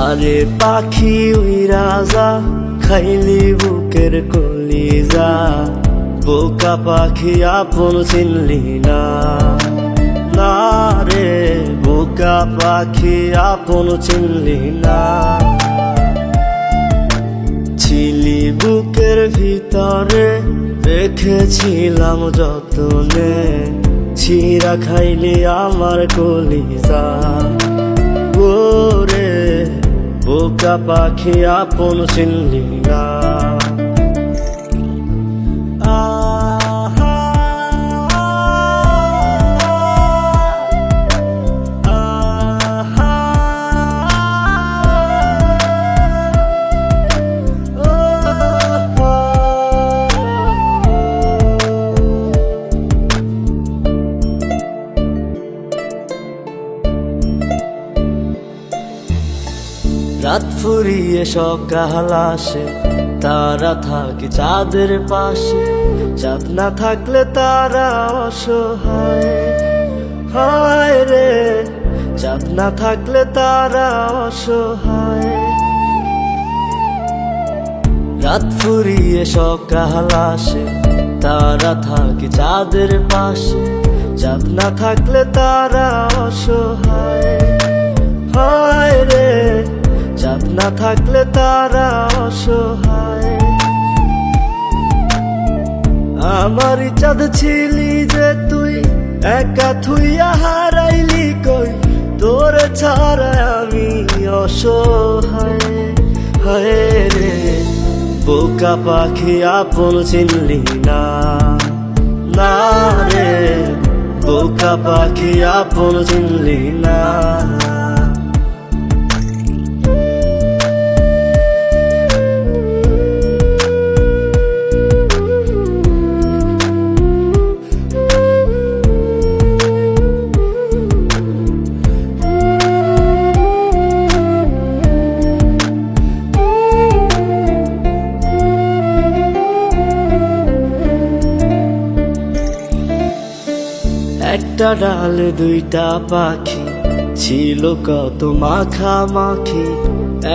আরে পাখি উইরা যা, খাইলি বুকের কলিজা। বোকা পাখি আপন চিনলি না, না রে বোকা পাখি আপন চিনলি না। ছিলি বুকের ভিতরে, রেখেছিলাম যতনে, ছিঁড়া খাইলি আমার কলিজা। ওরে বোকা পাখি আপন চিনলি না। রাত ফুরিয়ে সকাল আসে, তারা থাকে চাঁদের পাশে। চাঁদ না থাকলে তারা অসহায়, হায় রে চাঁদ না থাকলে তারা অসহায়। রাত ফুরিয়ে সকাল আসে, তারা থাকে চাঁদের পাশে। চাঁদ না থাকলে তারা অসহায়, হায় রে চাঁদ না থাকলে তারা অসহায়। আমারই চাঁদ ছিলি যে তুই, একা থুইয়া হারাইলি কই। তোরে ছাড়া আমি অসহায়, হায় রে বোকা পাখি আপন চিনলি না, না রে বোকা পাখি আপন চিনলি না। একটা ডালে দুইটা পাখি, ছিল কত মাখামাখি।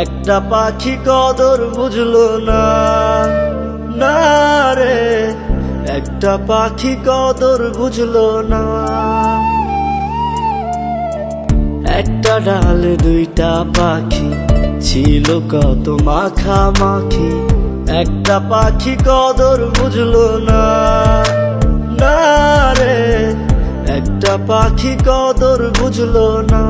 একটা পাখি কদর বুঝলো না, না রে একটা পাখি কদর বুঝলো না। একটা ডালে দুইটা পাখি, ছিল কত মাখামাখি। একটা পাখি কদর বুঝলো না, না রে একটা পাখি কদর বুঝলো না।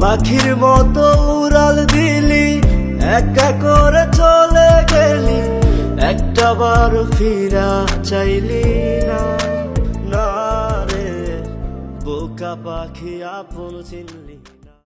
পাখির মতো উড়াল দিলি, একা করে চলে গেলি। একটা বার ফিরা চাইলি না, না রে বোকা পাখি আপন চিনলি।